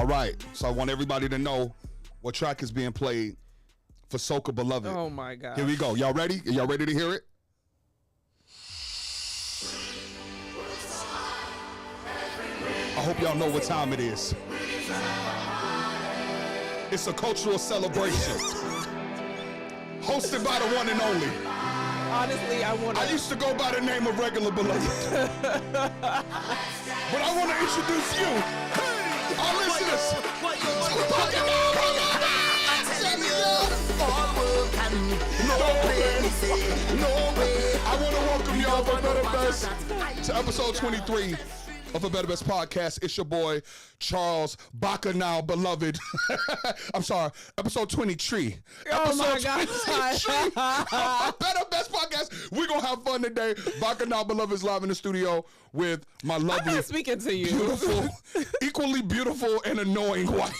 All right, so I want everybody to know what track is being played for Soca Beloved. Oh my God. Here we go. Y'all ready? Y'all ready to hear it? I hope y'all know what time it is. It's a cultural celebration hosted by the one and only. Honestly, I used to go by the name of Regular Beloved. But I want to introduce you. Hey, our listeners. I want to welcome y'all for Better Best to episode 23 of a Better Best podcast. It's your boy, Charles Bacchanal Beloved. I'm sorry, episode 23. Oh my God. Better Best podcast. We're going to have fun today. Bacchanal Beloved is live in the studio with my lovely, I'm not speaking to you. beautiful, equally beautiful and annoying wife,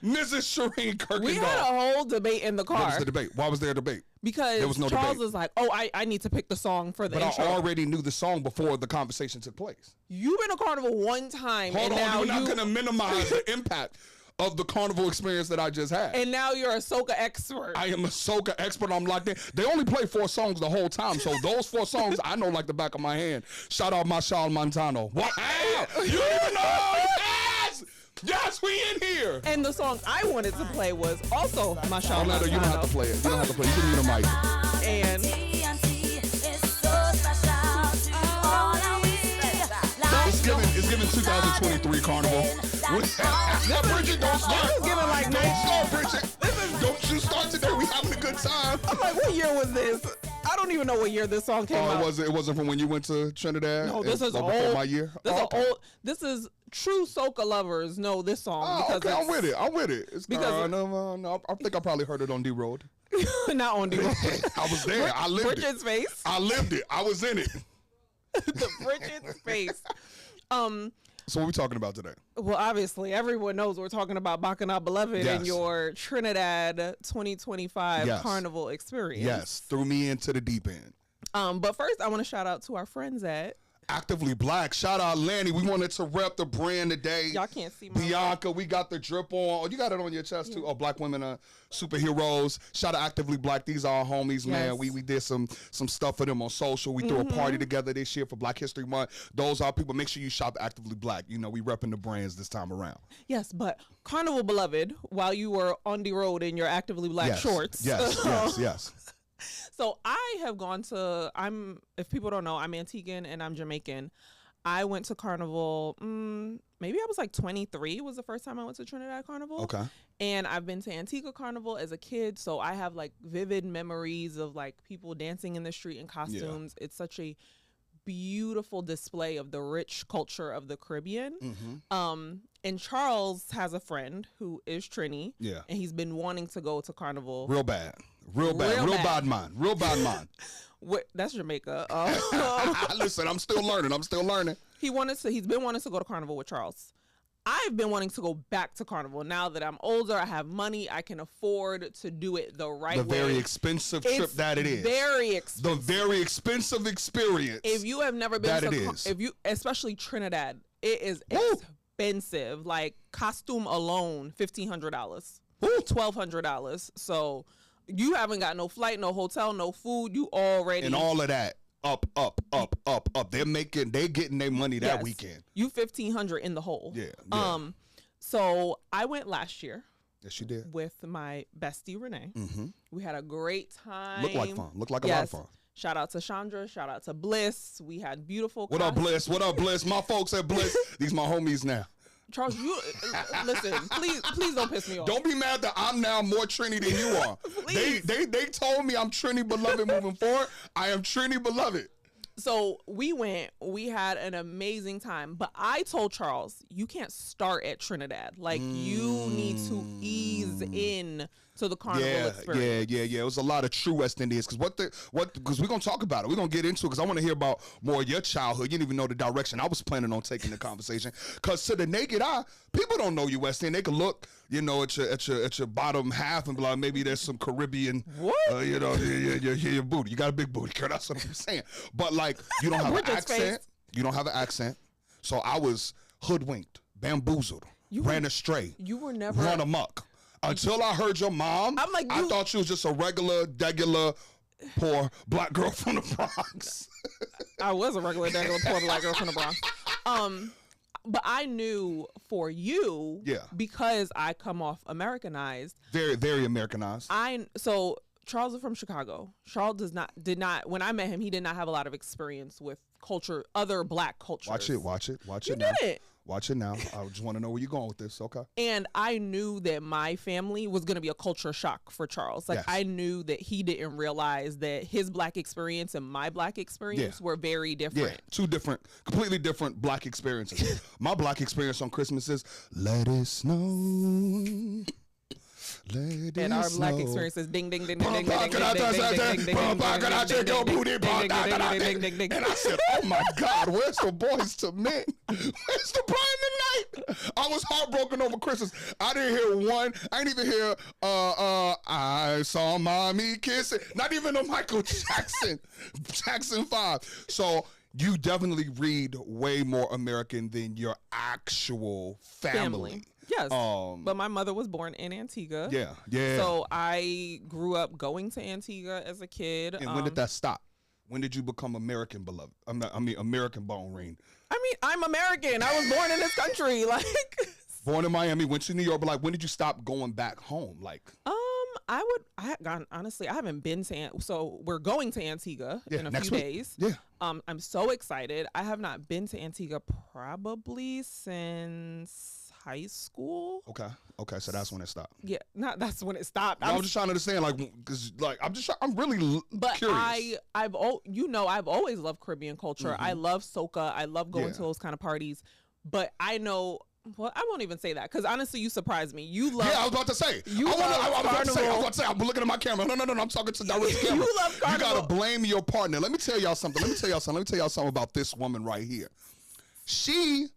Mrs. Shireen Kirkendall. We had a whole debate in the car. What was the debate? Why was there a debate? Because there was no Charles debate. was like, oh, I need to pick the song for the intro. I already knew the song before the conversation took place. You've been to Carnival one time. Hold and on, now you're not going to minimize the impact of the Carnival experience that I just had. And now you're a soca expert. I am a soca expert. I'm locked in. They only play 4 songs the whole time, so those 4 songs I know like the back of my hand. Shout out Marshall Montano. Wow! You don't even know? Yes! Yes, we in here! And the song I wanted to play was also Marshall Montano. You don't have to play it. You don't have to play it. You can mute the mic. And it's giving 2023 Carnival. Bridget, don't start. This is giving like Don't start, Bridget. Don't you start today. We having a good time. I'm like, what year was this? I don't even know what year this song came out. It wasn't from when you went to Trinidad? No, this is before old. My year? This is true soca lovers know this song. Oh, okay, I'm with it. It's because no, I think I probably heard it on D Road. Not on D Road. I was there. I lived Bridget's it. face. I lived it. I was in it. The Bridget's face. So what are we talking about today? Well, obviously, everyone knows we're talking about Bacchanal Beloved Yes. and your Trinidad 2025 Carnival experience. Yes, threw me into the deep end. But first, I want to shout out to our friends at Actively Black. Shout out Lanny. We wanted to rep the brand today. Y'all can't see my Bianca, we got the drip on. Oh, you got it on your chest too. Oh, Black women are superheroes. Shout out Actively Black. These are our homies, man. We did some stuff for them on social. We threw a party together this year for Black History Month. Those are people. Make sure you shop Actively Black. You know, we repping the brands this time around. Yes, but Carnival Beloved, while you were on the road in your Actively Black shorts. Yes. So I have gone to, if people don't know, I'm Antiguan and I'm Jamaican. I went to Carnival, maybe I was like 23 was the first time I went to Trinidad Carnival. Okay. And I've been to Antigua Carnival as a kid, so I have like vivid memories of like people dancing in the street in costumes. Yeah. It's such a beautiful display of the rich culture of the Caribbean. Mm-hmm. And Charles has a friend who is Trini. Yeah. And he's been wanting to go to Carnival. Real bad man. That's Jamaica. Listen, I'm still learning. He's been wanting to go to Carnival with Charles. I've been wanting to go back to Carnival. Now that I'm older, I have money, I can afford to do it the right way. The very expensive trip that it is. Very expensive. The very expensive experience. If you have never been especially Trinidad, it is expensive. Like costume alone, $1,500. $1,200. So you haven't got no flight, no hotel, no food. You already and all of that up. They're getting their money that weekend. You $1,500 in the hole. Yeah. So I went last year. Yes, you did. With my bestie Rene. Mm-hmm. We had a great time. Looked like fun. Looked like a lot of fun. Shout out to Chandra. Shout out to Bliss. We had beautiful. What up, Bliss? My folks at Bliss. These my homies now. Charles, you listen. Please don't piss me off. Don't be mad that I'm now more Trini than you are. They told me I'm Trini Beloved moving forward. I am Trini Beloved. So we had an amazing time, but I told Charles, you can't start at Trinidad. Like you need to ease in to the Carnival experience. Yeah. It was a lot of true West Indians. Because we're going to talk about it. We're going to get into it because I want to hear about more of your childhood. You didn't even know the direction I was planning on taking the conversation. Because to the naked eye, people don't know you West Indian. They can look, at your bottom half and be like, maybe there's some Caribbean, your booty. You got a big booty, girl. That's what I'm saying. But like, you don't have an accent. You don't have an accent. So I was hoodwinked, bamboozled ran astray. You were never run amok. Until I heard your mom, I'm like, I thought she was just a regular, poor black girl from the Bronx. I was a regular, poor black girl from the Bronx. But I knew for you, because I come off Americanized. Very, very Americanized. So Charles is from Chicago. Charles did not. When I met him, he did not have a lot of experience with culture, other black cultures. Watch it now. Didn't. Watch it now. I just want to know where you're going with this. Okay. And I knew that my family was going to be a culture shock for Charles. Like, I knew that he didn't realize that his black experience and my black experience were very different. Yeah, two different, completely different black experiences. My black experience on Christmas is let it snow. And our black experience is ding ding ding ding ding ding ding ding ding ding. And I said, oh my God, where's the boys to men? Where's the Brian McKnight? I was heartbroken over Christmas. I didn't hear one. I didn't even hear I saw mommy kissing. Not even a Michael Jackson 5. So you definitely read way more American than your actual family. Yes, but my mother was born in Antigua. Yeah. So I grew up going to Antigua as a kid. And when did that stop? When did you become American beloved? American bone ring. I'm American. I was born in this country. Like, born in Miami, went to New York. But like, when did you stop going back home? Like, honestly, I haven't been to. So we're going to Antigua in a few days. Yeah. I'm so excited. I have not been to Antigua probably since high school. Okay, so that's when it stopped. Yeah, that's when it stopped. I'm just trying to understand, like, because like I'm really curious. I've always loved Caribbean culture. Mm-hmm. I love soca. I love going to those kind of parties. But I know. Well, I won't even say that because honestly, you surprised me. You love. Yeah, I was about to say. I was about to say. I'm looking at my camera. No. I'm talking to direct camera. You love carnival. You gotta blame your partner. Let me tell y'all something. Let me tell y'all something about this woman right here. She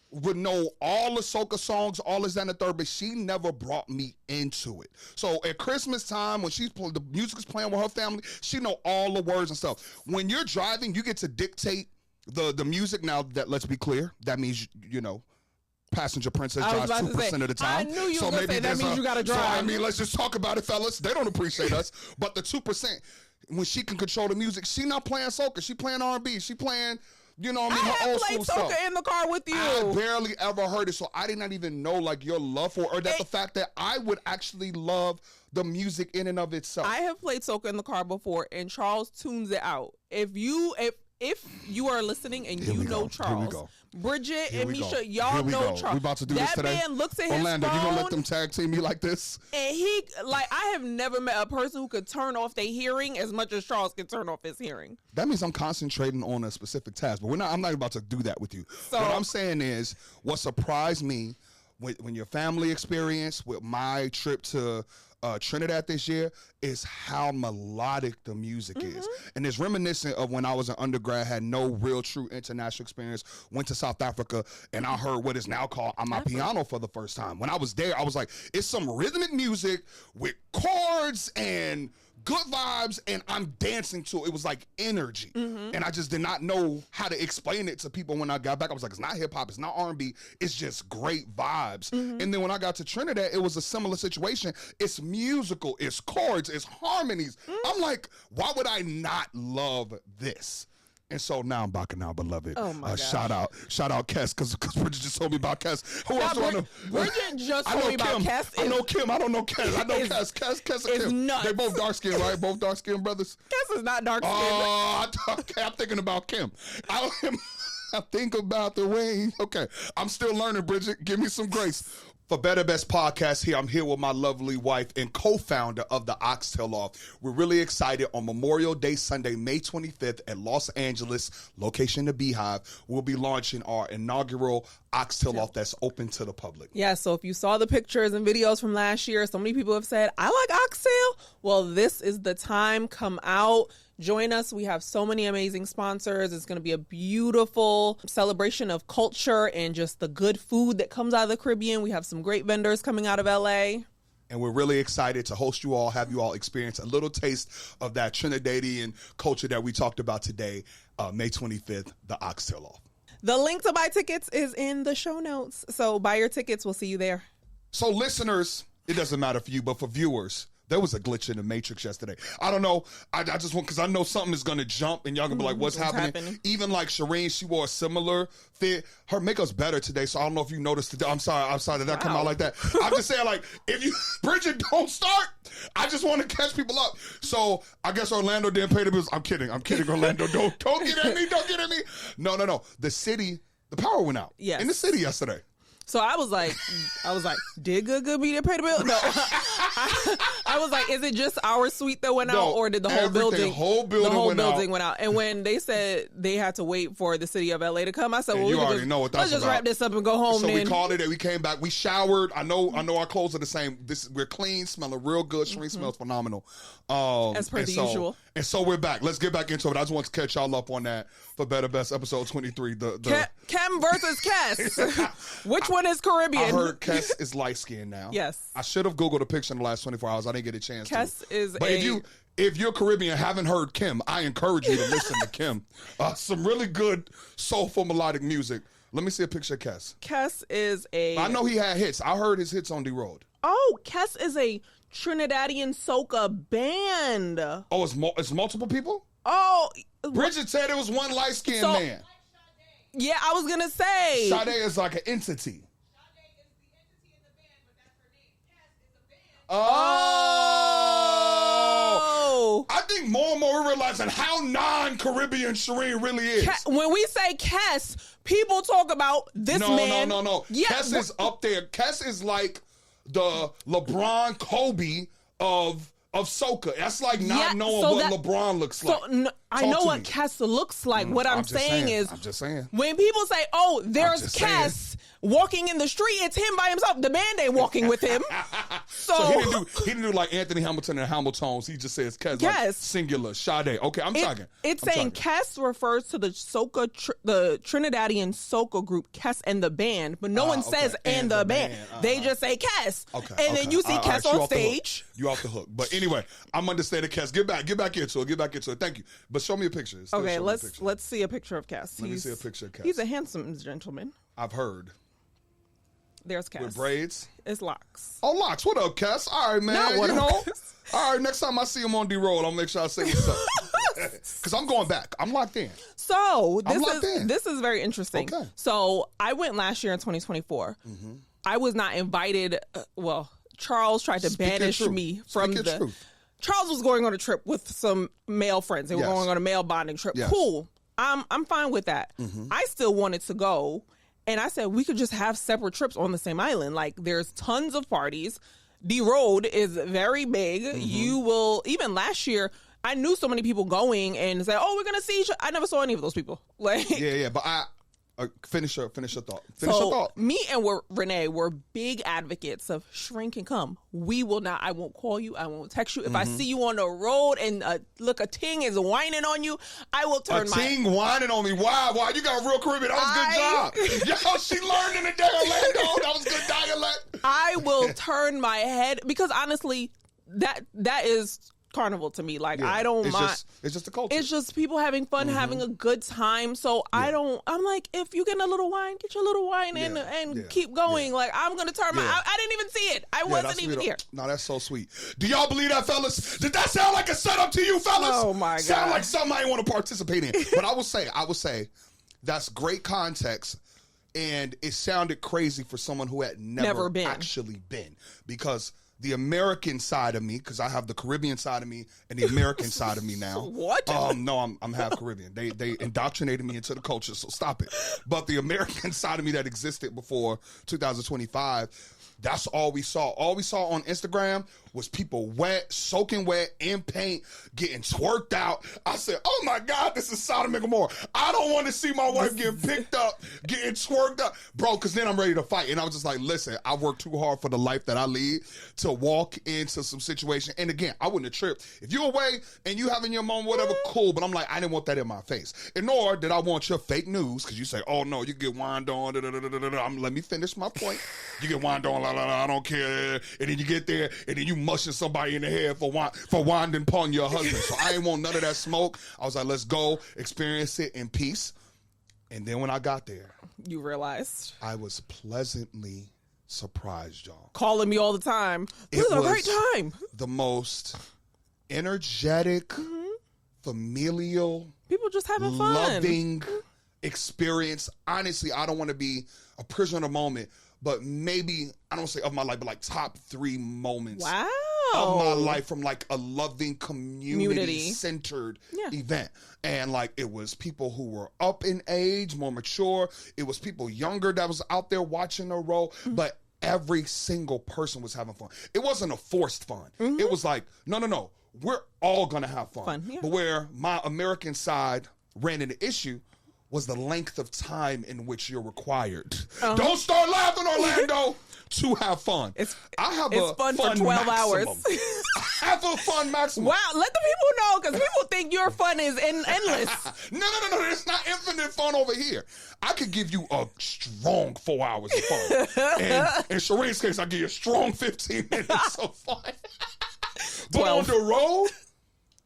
would know all the soca songs, all this, that, and the third, but she never brought me into it. So at Christmas time, when the music is playing with her family, she know all the words and stuff. When you're driving, you get to dictate the music. Now, that let's be clear, that means, passenger princess drives 2% of the time. I knew you were going to say that means you got to drive. So, let's just talk about it, fellas. They don't appreciate us. But the 2%, when she can control the music, she not playing soca. She playing R&B. She playing... her old school stuff. I played soca in the car with you. I barely ever heard it, so I did not even know like your love for it, or that the fact that I would actually love the music in and of itself. I have played soca in the car before, and Charles tunes it out. If you are listening and you know Charles, Bridget and Misha, y'all know Charles. We about to do this today. That man looks at Orlando, his phone. you gonna let them tag team me like this? And he, I have never met a person who could turn off their hearing as much as Charles can turn off his hearing. That means I'm concentrating on a specific task, but I'm not about to do that with you. So, what I'm saying is, what surprised me when your family experience with my trip to Trinidad this year is how melodic the music is. And it's reminiscent of when I was an undergrad, had no real true international experience, went to South Africa, and I heard what is now called Amapiano for the first time. When I was there, I was like, it's some rhythmic music with chords and good vibes, and I'm dancing to it. It was like energy. And I just did not know how to explain it to people when I got back. I was like, it's not hip hop, it's not R&B, it's just great vibes. And then when I got to Trinidad, it was a similar situation. It's musical, it's chords, it's harmonies. I'm like, why would I not love this? And so now I'm Bacchanal Beloved. Oh my God. Shout out Kes, because Bridget just told me about Kes. Who else do I know? Bridget just told me about Kes. I know Kim. I don't know Kes. I know Kes. Kes and Kim. Nuts. They both dark skinned, right? Both dark skinned brothers. Kes is not dark skinned. Oh, I'm thinking about Kim. I think about the way. Okay, I'm still learning, Bridget. Give me some grace. For Better Best Podcast here, I'm here with my lovely wife and co-founder of the Oxtail Off. We're really excited. On Memorial Day Sunday, May 25th at Los Angeles, location the Beehive, we'll be launching our inaugural Oxtail Off that's open to the public. Yeah, so if you saw the pictures and videos from last year, so many people have said, I like oxtail. Well, this is the time. Come out. Join us. We have so many amazing sponsors. It's going to be a beautiful celebration of culture and just the good food that comes out of the Caribbean. We have some great vendors coming out of LA. And we're really excited to host you all, have you all experience a little taste of that Trinidadian culture that we talked about today, May 25th, the Oxtail Off. The link to buy tickets is in the show notes. So buy your tickets. We'll see you there. So listeners, it doesn't matter for you, but for viewers, there was a glitch in the Matrix yesterday. I don't know. I just want, because I know something is going to jump and y'all going to be like, what's happening? Even like Shireen, she wore a similar fit. Her makeup's better today, so I don't know if you noticed today. I'm sorry did that come out like that? I'm just saying, like, if you, Bridget, don't start. I just want to catch people up. So I guess Orlando didn't pay the bills. I'm kidding, Orlando. Don't get at me. Don't get at me. No. The power went out in the city yesterday. So I was like, did Good Media pay the bill? No. I was like, is it just our suite that went out, or did the whole building? The whole building went out. And when they said they had to wait for the city of LA to come, I said, well, you already know what that's let's just wrap this up and go home. So we called it. We came back. We showered. I know our clothes are the same. We're clean, smelling real good. Shireen smells phenomenal. As per the usual. And so we're back. Let's get back into it. I just want to catch y'all up on that for Better Best episode 23. Kem versus Kes. Which one is Caribbean? I heard Kes is light skinned now. Yes. I should have Googled a picture in the last 24 hours. I didn't get a chance Kes to. is but if you're Caribbean and haven't heard Kem, I encourage you to listen to Kem. Some really good soulful melodic music. Let me see a picture of Kes. Kes is I know he had hits. I heard his hits on D Road. Oh, Kes is a Trinidadian soca band. Oh, it's multiple people? Oh. Bridget said it was one light-skinned man. Yeah, I was going to say. Sade is like an entity. Sade is the entity in the band, but that's her name. Kes is the band. Oh. I think more and more we're realizing how non-Caribbean Shireen really is. When we say Kes, people talk about this man. No. Yeah. Kes is up there. Kes is like the LeBron Kobe of soca. That's like not knowing what LeBron looks like. I know what Kes looks like. What I'm saying is, I'm just saying. When people say, "Oh, there's Kes walking in the street," it's him by himself. The band ain't walking with him. So he didn't do like Anthony Hamilton and Hamiltones. He just says Kes, like singular. Sade. Okay, I'm talking. It's saying Kes refers to the soca, the Trinidadian soca group Kes and the band, but no one says and the band. They just say Kes. Okay. And then you see Kes on stage. You off the hook. But anyway, I'm understanding Kes. Get back into it. Thank you. But show me a picture. Okay, let's see a picture of Kes. Let me see a picture of Kes. He's a handsome gentleman. I've heard. There's Kes. With braids? It's locks. Oh, locks. What up, Kes? All right, man. All right, next time I see him on D-Roll, I'll make sure I say what's up. Because I'm going back. I'm locked in. So this is very interesting. Okay. So I went last year in 2024. Mm-hmm. I was not invited. Charles tried to banish me from the... Charles was going on a trip with some male friends. They were going on a male bonding trip. Yes. Cool. I'm fine with that. Mm-hmm. I still wanted to go. And I said, we could just have separate trips on the same island. Like, there's tons of parties. D Road is very big. Mm-hmm. You will, even last year, I knew so many people going and say, oh, we're going to see each other. I never saw any of those people. Like, yeah. But finish your thought. Me and Rene were big advocates of shrink and come. We will not. I won't call you. I won't text you. If I see you on the road and look, a ting is whining on you, I will turn my... A ting whining on me? Wow, you got real Caribbean. That was good job. Yo, she learned in the day Orlando. That was good dialect. I will turn my head because honestly, that is... carnival to me. Like, I don't mind. It's just the culture. It's just people having fun, having a good time. So I'm like, if you get a little wine, get your little wine and keep going. Like, I'm going to turn I didn't even see it. I wasn't even here. No, that's so sweet. Do y'all believe that, fellas? Did that sound like a setup to you, fellas? Oh my God. Sound like something I want to participate in. But I would say that's great context. And it sounded crazy for someone who had never actually been. Because the American side of me, because I have the Caribbean side of me and the American side of me now. What? No, I'm half Caribbean. They indoctrinated me into the culture, so stop it. But the American side of me that existed before 2025, that's all we saw. All we saw on Instagram was people wet, soaking wet, in paint, getting twerked out. I said, oh my God, this is Sodom and Gomorrah. I don't want to see my wife getting picked up, getting twerked up. Bro, because then I'm ready to fight. And I was just like, listen, I worked too hard for the life that I lead to walk into some situation. And again, I wouldn't have tripped. If you're away and you having your moment, whatever, cool. But I'm like, I didn't want that in my face. And nor did I want your fake news, because you say, oh no, you get whined on. Let me finish my point. You get whined on, I don't care. And then you get there, and then you mushing somebody in the head for winding upon your husband. So I ain't want none of that smoke. I was like, let's go experience it in peace. And then when I got there, You realized. I was pleasantly surprised, y'all. Calling me all the time. This was a great time. The most energetic, familial, People just having fun. loving experience. Honestly, I don't want to be a prisoner of the moment, but maybe, I don't say of my life, but like top 3 moments Wow. of my life from like a loving community-centered event. And like it was people who were up in age, more mature. It was people younger that was out there watching the role, but every single person was having fun. It wasn't a forced fun. It was like, no, we're all gonna have fun. But where my American side ran into issue was the length of time in which you're required. Don't start laughing, Orlando, to have fun. It's a fun for 12 maximum. hours. I have a fun maximum. Wow, let the people know, because people think your fun is endless. No. It's not infinite fun over here. I could give you a strong 4 hours of fun. And in Shireen's case, I give you a strong 15 minutes of fun. But on the road,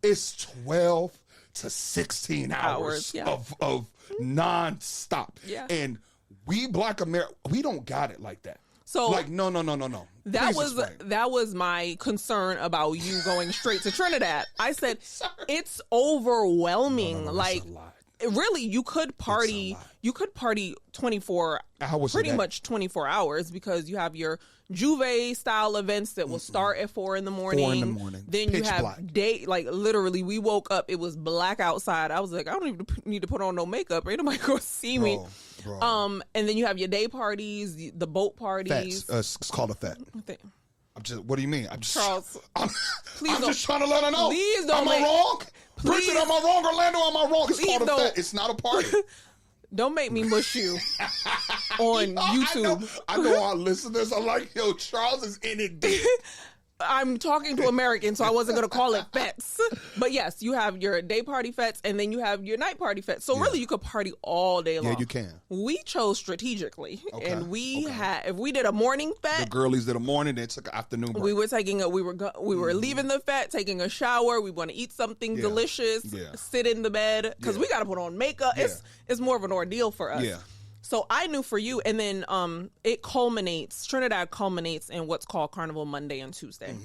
it's 12 to 16 hours of non-stop. Yeah. And we Black America, we don't got it like that. So like, no. That Please explain. that was my concern about you going straight to Trinidad. I said, it's overwhelming. No, like, it's a lot. Really, you could party. You could party 24 hours. Pretty much 24 hours, because you have your Juve style events that will start at 4 in the morning. 4 in the morning. Then Pitch you have black. day, like literally, we woke up, it was black outside. I was like, I don't even need to put on no makeup. Ain't nobody gonna see me. Bro. And then you have your day parties, the boat parties. Fets. It's called a fet. What do you mean? Charles, I'm please just trying to let her know. Please don't. Am I wrong? Bridget, am I wrong? Orlando, am I wrong? It's called a fet. It's not a party. Don't make me mush you on YouTube. I know our listeners are like, yo, Charles is in it deep. I'm talking to Americans, so I wasn't going to call it fets. But yes, you have your day party fets, and then you have your night party fets. So really, you could party all day long. Yeah, you can. We chose strategically, and if we did a morning fet, the girlies did a morning, then took an afternoon break. We were leaving the fet, taking a shower. We want to eat something delicious, sit in the bed, because we got to put on makeup. It's more of an ordeal for us. Yeah. So I knew for you, and then Trinidad culminates in what's called Carnival Monday and Tuesday.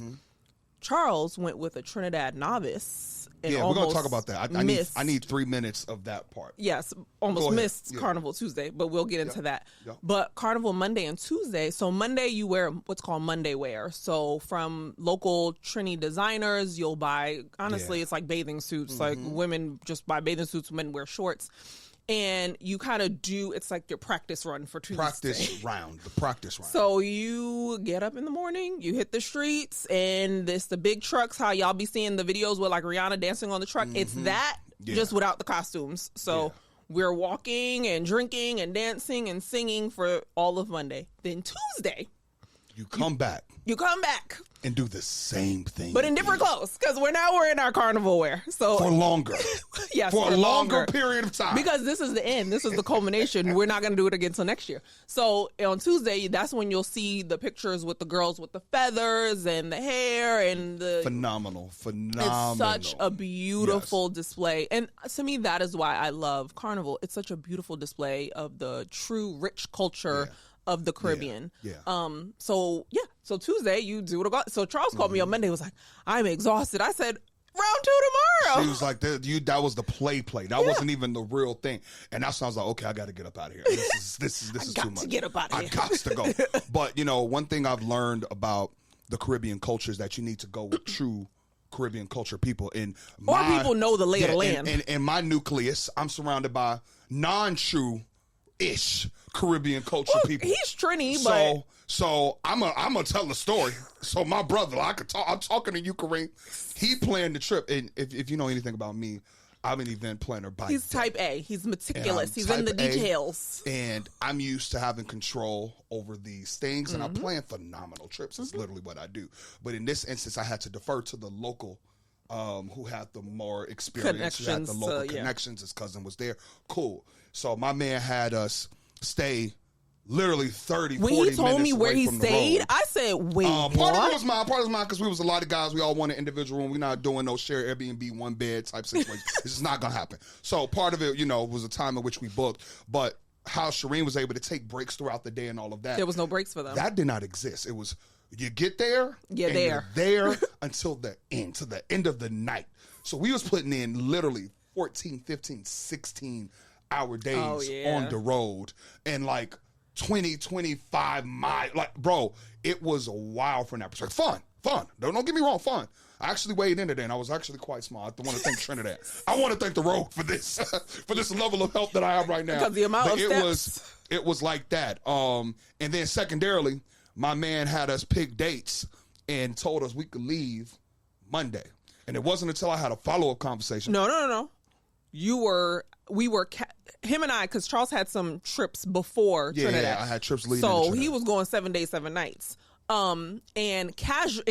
Charles went with a Trinidad novice. And we're going to talk about that. I need 3 minutes of that part. Yes, almost missed Carnival Tuesday, but we'll get into that. But Carnival Monday and Tuesday, so Monday you wear what's called Monday wear. So from local Trini designers, you'll buy, honestly, it's like bathing suits. Like women just buy bathing suits, men wear shorts. And you kind of it's like your practice run for Tuesday. The practice round. So you get up in the morning, you hit the streets, and it's the big trucks, how y'all be seeing the videos with like Rihanna dancing on the truck. It's that, just without the costumes. So we're walking and drinking and dancing and singing for all of Monday. Then Tuesday, you come back. And do the same thing. But in different clothes, because we're in our carnival wear. So for longer. Yes. For a longer period of time. Because this is the end. This is the culmination. We're not going to do it again until next year. So on Tuesday, that's when you'll see the pictures with the girls with the feathers and the hair and the... Phenomenal. It's such a beautiful display. And to me, that is why I love Carnival. It's such a beautiful display of the true rich culture of the Caribbean. So Tuesday you do what I got. So Charles called me on Monday, was like, I'm exhausted. I said, round 2 tomorrow. She was like, that was the play. That wasn't even the real thing. And that's when I was like, okay, I got to get up out of here. This is too much. To get up out of here. I got to go. But one thing I've learned about the Caribbean culture is that you need to go with true Caribbean culture people. Or people know the lay of the land. And in my nucleus, I'm surrounded by non-true-ish Caribbean culture people. He's Trini, but... So I'm gonna tell the story. So my brother, I'm talking to you, Kareem. He planned the trip, and if you know anything about me, I'm an event planner by He's type A. He's meticulous. He's in the details. And I'm used to having control over these things, and I plan phenomenal trips. It's literally what I do. But in this instance, I had to defer to the local, who had the more experience, who had the local connections. His cousin was there. Cool. So my man had us stay literally 30, When 40 he told me minutes where away he from the stayed, road. I said, wait, Part of it what? was mine because we was a lot of guys. We all want an individual room. We're not doing no share Airbnb, one bed type situation. It's just not going to happen. So part of it, was a time in which we booked. But how Shireen was able to take breaks throughout the day and all of that. There was no breaks for them. That did not exist. It was, you get there, You're and there. you're there until the end, to the end of the night. So we was putting in literally 14, 15, 16-hour days on the road and like 20, 25 miles. Like, bro, it was wild from that perspective. Fun. Don't get me wrong, fun. I actually weighed in today, and I was actually quite small. I want to thank Trinidad. I want to thank the road for this, for this level of help that I have right now. Because the amount of steps. It was like that. And then secondarily, my man had us pick dates and told us we could leave Monday. And it wasn't until I had a follow-up conversation. No. Him and I, because Charles had some trips before Trinidad. Yeah, I had trips leading So into Trinidad. he was going 7 days, 7 nights. And in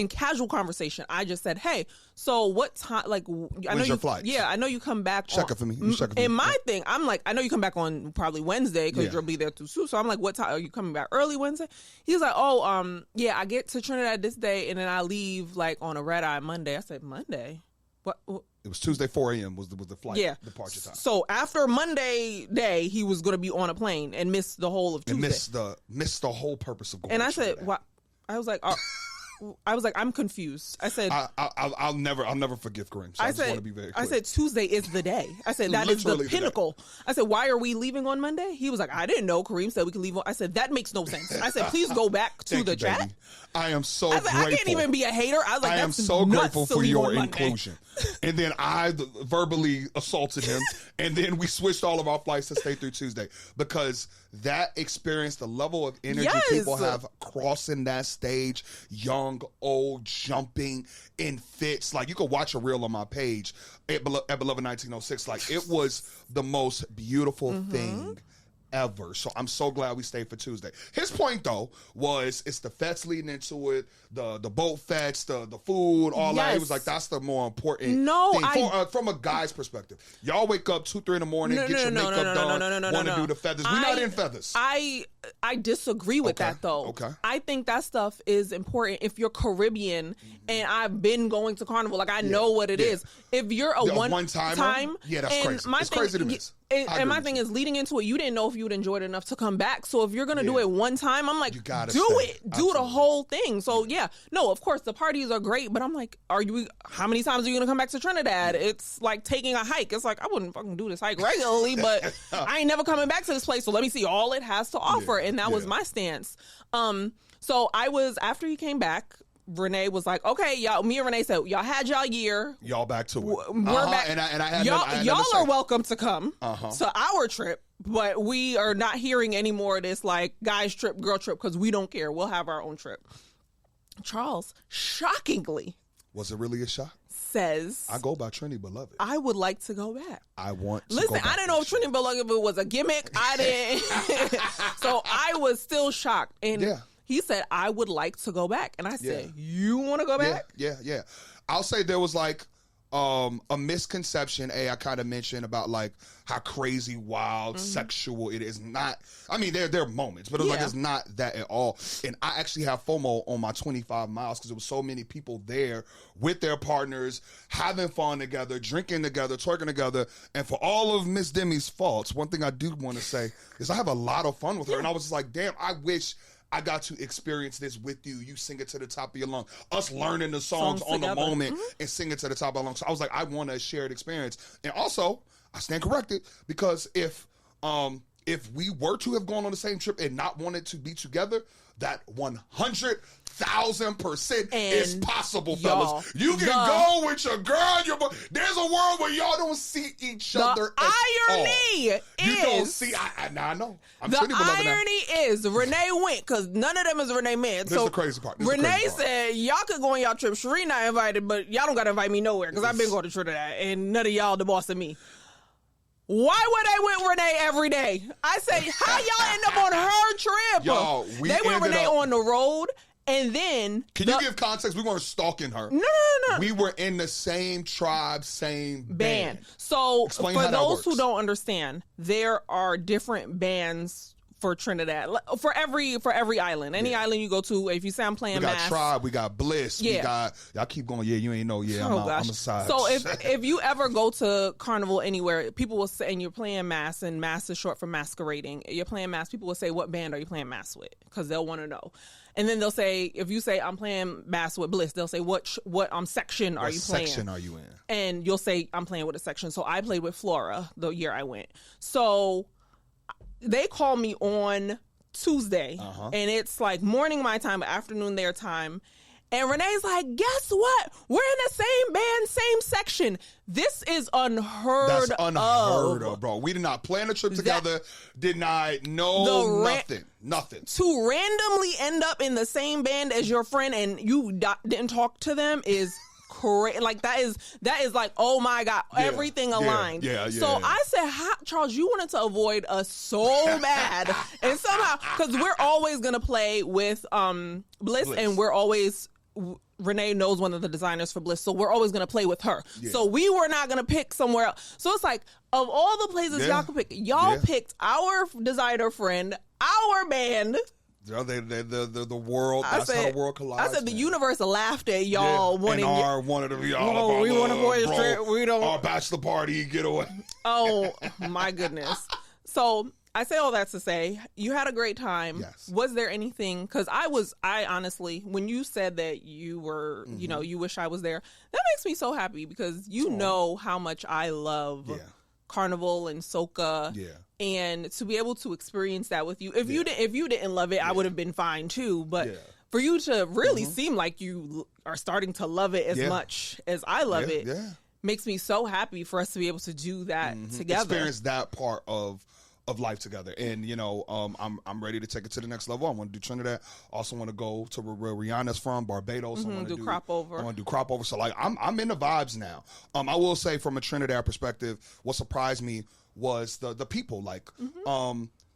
casual conversation, I just said, "Hey, so what time? Like, I know your flights? Yeah, I know you come back. Check it for me. You check it for And me. my thing, I'm like, I know you come back on probably Wednesday because Yeah. you'll be there too soon. So I'm like, what time are you coming back? Early Wednesday? He's like, oh, yeah, I get to Trinidad this day, and then I leave like on a red eye Monday. I said, Monday? What? It was Tuesday 4 a.m. was the flight departure time. So after Monday day, he was going to be on a plane and miss the whole of Tuesday. And missed the whole purpose of going. And to I said, Trinidad. "What?" I was like, I'm confused. I said, I'll never forgive Kareem. So I just want to be very clear. I said, Tuesday is the day. I said, that is the Literally the day. pinnacle. I said, why are we leaving on Monday? He was like, I didn't know. Kareem said we could leave on. I said, that makes no sense. I said, please go back to Thank the you, chat. baby. I am so I said, grateful. I can't even be a hater. I was like, I am that's so nuts grateful to for leave your on Monday. inclusion. And then I verbally assaulted him, and then we switched all of our flights to stay through Tuesday because that experience, the level of energy Yes. people have crossing that stage, young, old, jumping in fits. Like, you could watch a reel on my page at Beloved 1906. Like, it was the most beautiful thing ever. So I'm so glad we stayed for Tuesday. His point though was it's the fetes leading into it, the boat fetes, the food, all that. He Yes. was like, that's the more important thing from a guy's perspective. Y'all wake up 2, 3 in the morning, get your makeup done, want to do the feathers. We're not in feathers. I disagree with that though. Okay. I think that stuff is important if you're Caribbean and I've been going to Carnival. Like I know what it is. If you're a one-timer, yeah, that's crazy. It's crazy to miss. And my thing is, leading into it, you didn't know if you would enjoy it enough to come back. So if you're going to do it one time, I'm like, do gotta it. stay. Do the whole thing. So no, of course, the parties are great. But I'm like, how many times are you going to come back to Trinidad? It's like taking a hike. It's like, I wouldn't fucking do this hike regularly, but I ain't never coming back to this place. So let me see all it has to offer. And that was my stance. So after he came back, Rene was like, okay, y'all, me and Rene said, y'all had y'all year. Y'all back to it. We're back. And I had y'all are welcome to come to our trip, but we are not hearing any more of this like guys trip, girl trip, because we don't care. We'll have our own trip. Charles, shockingly, was it really a shot? Says, I go by Trinidad Beloved. I would like to go back. I want to Listen, go back I didn't know if Trinidad Beloved was a gimmick. I didn't. So I was still shocked. And he said, I would like to go back. And I said, you want to go back? Yeah. I'll say there was like a misconception, I kind of mentioned about like how crazy, wild, sexual it is. Not, I mean, there are moments, but it's like it's not that at all. And I actually have FOMO on my 25 miles because there was so many people there with their partners, having fun together, drinking together, twerking together. And for all of Miss Demi's faults, one thing I do want to say is I have a lot of fun with her. And I was just like, damn, I wish I got to experience this with you. You sing it to the top of your lungs. Us learning the songs on together. the moment and sing it to the top of our lungs. So I was like, I want a shared experience. And also, I stand corrected because if we were to have gone on the same trip and not wanted to be together, that 100,000% is possible, fellas. You can go with your girl, your boy. There's a world where y'all don't see each other at all. You don't see. I know. I'm the Trinidad Beloved now. irony is Rene went because none of them is Rene men. This is the crazy part. Rene said y'all could go on y'all trip. Shireen not invited, but y'all don't got to invite me nowhere because I've been going to Trinidad and none of y'all the boss of me. Why would they with Rene every day? I say, how y'all end up on her trip? Y'all, they went Rene on the road, and then can you give context? We weren't stalking her. No. We were in the same tribe, same band. So Explain for how that those works. who don't understand, there are different bands for Trinidad, for every island. Any island you go to, if you say I'm playing we got mass, Tribe, we got Bliss, we got y'all keep going. Yeah, you ain't know. Yeah, I'm a side. So if you ever go to Carnival anywhere, people will say, and you're playing mass, and mass is short for masquerading. You're playing mass. People will say, "What band are you playing mass with?" Because they'll want to know. And then they'll say, if you say I'm playing mass with Bliss, they'll say, what section are you playing? What section are you in? And you'll say I'm playing with a section. So I played with Flora the year I went. So they call me on Tuesday, and it's like morning my time, afternoon their time. And Renee's like, guess what? We're in the same band, same section. This is unheard of. That's unheard of, bro. We did not plan a trip together. Did not know nothing. To randomly end up in the same band as your friend and you didn't talk to them is crazy. Like that is like, oh my God, everything aligned. So I said, Charles, you wanted to avoid us so bad, and somehow, because we're always gonna play with Bliss, and we're always. Renee knows one of the designers for Bliss, so we're always going to play with her. So we were not going to pick somewhere else. So it's like, of all the places y'all could pick, y'all picked our designer friend, our band. The world, that's how the world collides. I said the universe laughed at y'all wanting wanted to be all we want to go this trip. We don't. Our bachelor party getaway. Oh my goodness. So I say all that to say, you had a great time. Yes. Was there anything, because I honestly, when you said that you were, you know, you wish I was there, that makes me so happy, because you know how much I love Carnival and soca. And to be able to experience that with you, if you didn't love it, I would have been fine too. But for you to really seem like you are starting to love it as much as I love it, makes me so happy for us to be able to do that together. Experience that part of life together. And you know, I'm ready to take it to the next level. I want to do Trinidad. Also want to go to where Rihanna's from, Barbados. I want to do Cropover. I want to do Cropover. So like I'm in the vibes now. I will say, from a Trinidad perspective, what surprised me was the people. Like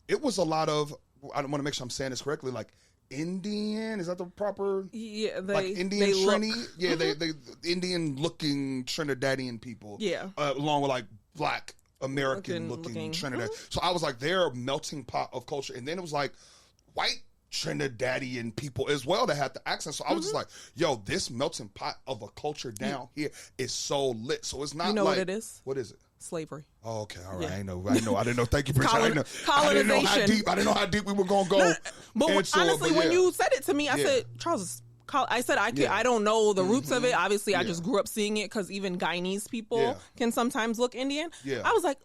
it was a lot of, I want to make sure I'm saying this correctly, like Indian, is that the proper? Yeah, like Indian Trini. Yeah, they Indian looking Trinidadian people. Yeah, along with like Black American looking Trinidad. So I was like, they're a melting pot of culture. And then it was like white Trinidadian people as well that had the accent. So I was just like, yo, this melting pot of a culture down here is so lit. So it's not, you know like, what it is? What is it? Slavery. Oh, okay, all right. I know. I didn't know. Thank you for colonization. I didn't know how deep we were gonna go. But honestly, when you said it to me, I said, Charles, I said I don't know the roots of it. Obviously, I just grew up seeing it, because even Guyanese people can sometimes look Indian. I was like,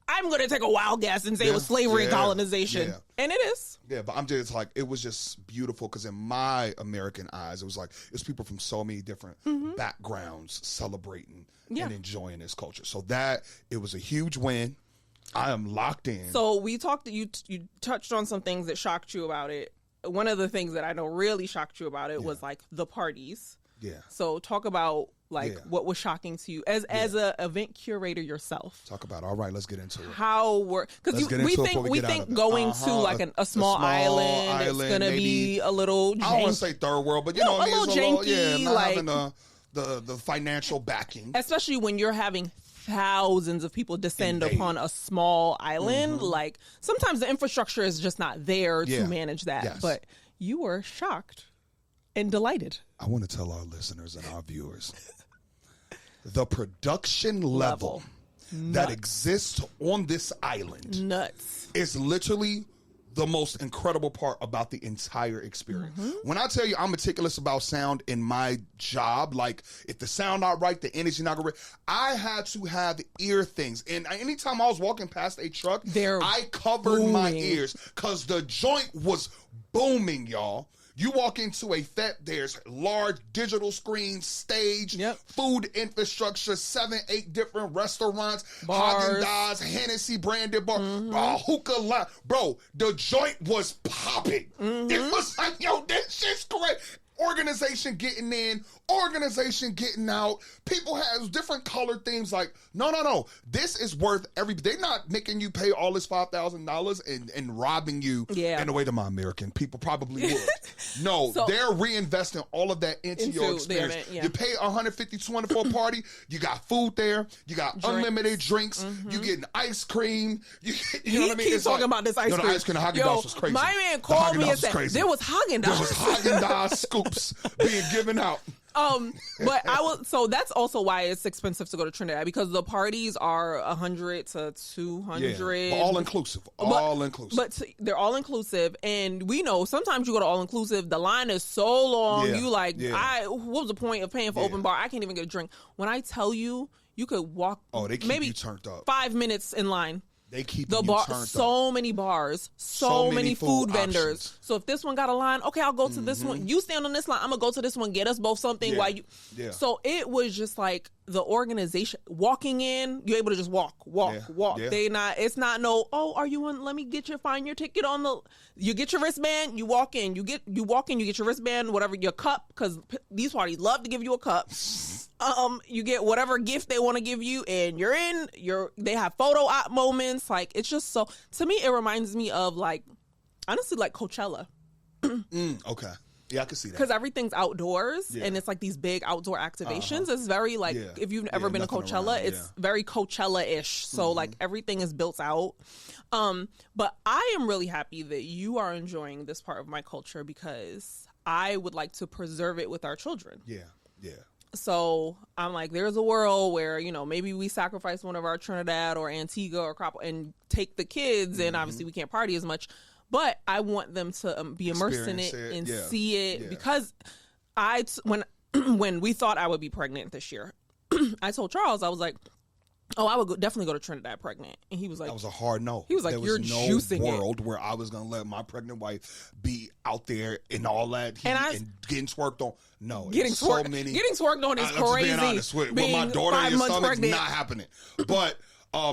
I'm going to take a wild guess and say it was slavery and colonization. And it is. Yeah, but I'm just like, it was just beautiful, because in my American eyes, it was like, it's people from so many different backgrounds celebrating and enjoying this culture. So that, it was a huge win. I am locked in. So we talked, you touched on some things that shocked you about it. One of the things that I know really shocked you about it was like the parties. Yeah. So talk about like what was shocking to you as a event curator yourself. Talk about it. All right, let's get into it. How were, because we think going to like a small island, it's gonna be a little janky. I don't want to say third world, but you know what I mean, it's a little janky, not like having the financial backing, especially when you're having thousands of people descend upon a small island. Like sometimes the infrastructure is just not there to manage that. But you were shocked and delighted. I want to tell our listeners and our viewers, the production level that exists on this island is literally the most incredible part about the entire experience. When I tell you I'm meticulous about sound in my job, like if the sound not right, the energy not right, I had to have ear things. And anytime I was walking past a truck, I covered my ears, because the joint was booming, y'all. You walk into a fete, there's large digital screens, stage, food infrastructure, 7-8 different restaurants, Haagen Dazs, Hennessy branded bar, hookah line. Bro, the joint was popping. It was like, yo, this shit's great. Organization getting in organization getting out. People have different color themes. Like, no. This is worth they're not making you pay all this $5,000 and robbing you in the way that my American people probably would. No, they're reinvesting all of that into your experience. Event, yeah. You pay $150, $200 for a party. You got food there. You got unlimited drinks. You getting ice cream. You know what I mean? Keep talking about this ice cream. The ice cream, the Haagen Dazs was crazy. My man called me and said there was Haagen Dazs. There was Haagen Dazs scoops being given out. But so that's also why it's expensive to go to Trinidad, because the parties are $100 to $200. Yeah, all inclusive. But they're all inclusive, and we know sometimes you go to all inclusive, the line is so long. You what was the point of paying for open bar? I can't even get a drink. When I tell you, you could walk. Oh, they keep maybe you turned up. 5 minutes in line. They keep the you bar. turned So up. many bars, so many food vendors. Options. So if this one got a line, okay, I'll go to this one. You stand on this line, I'm gonna go to this one. Get us both something while you. Yeah. So it was just like the organization. Walking in, you're able to just walk. Yeah. They not. It's not no. Oh, are you on? Let me find your ticket on the. You get your wristband. You walk in. You get your wristband. Whatever your cup, because these parties love to give you a cup. You get whatever gift they want to give you, and you're in. They have photo op moments. Like, it's just so. To me, it reminds me of honestly, like Coachella. Okay. Yeah, I can see that. Because everything's outdoors, and it's like these big outdoor activations. It's very if you've ever been to Coachella, it's very Coachella-ish. So like everything is built out. But I am really happy that you are enjoying this part of my culture, because I would like to preserve it with our children. Yeah. So I'm like, there's a world where, maybe we sacrifice one of our Trinidad or Antigua or Cropover and take the kids, and obviously we can't party as much. But I want them to be immersed in it and see it, because when we thought I would be pregnant this year, I told Charles, I was like, oh, I would definitely go to Trinidad pregnant. And he was like... That was a hard no. He was like, you're juicing it. There was no world where I was going to let my pregnant wife be out there and all that and getting twerked on. No. Getting twerked on is crazy. Being honest with my daughter in your stomach, not happening. But...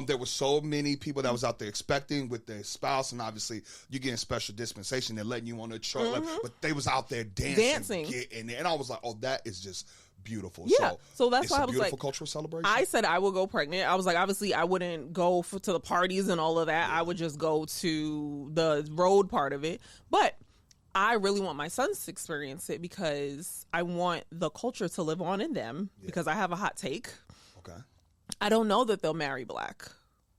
there were so many people that was out there expecting with their spouse, and obviously you getting special dispensation. They're letting you on the truck, but they was out there dancing. And I was like, oh, that is just beautiful. Yeah, so that's why I was like, beautiful cultural celebration. I said I would go pregnant. I was like, obviously I wouldn't go to the parties and all of that. I would just go to the road part of it. But I really want my sons to experience it, because I want the culture to live on in them, because I have a hot take. Okay. I don't know that they'll marry black.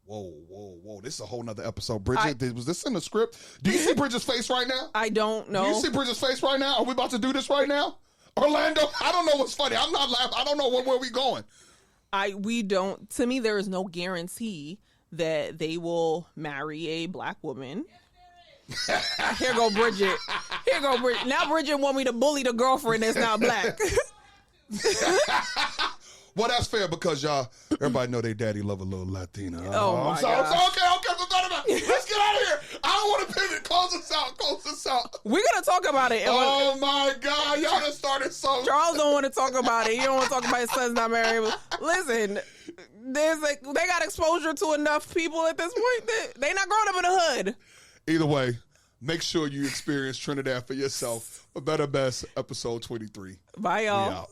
Whoa. This is a whole nother episode. Bridget, was this in the script? Do you see Bridget's face right now? I don't know. Do you see Bridget's face right now? Are we about to do this right now? Orlando, I don't know what's funny. I'm not laughing. I don't know where we going. We don't. To me, there is no guarantee that they will marry a black woman. Here go Bridget. Now Bridget want me to bully the girlfriend that's not black. Well, that's fair, because everybody know their daddy love a little Latina. Oh my God. Okay. Let's get out of here. I don't want to pivot. Close us out. We're going to talk about it. Oh my God. Y'all done started so. Charles don't want to talk about it. He don't want to talk about his son's not married. Listen, they got exposure to enough people at this point that they not growing up in the hood. Either way, make sure you experience Trinidad for yourself. For Better Best, episode 23. Bye, y'all.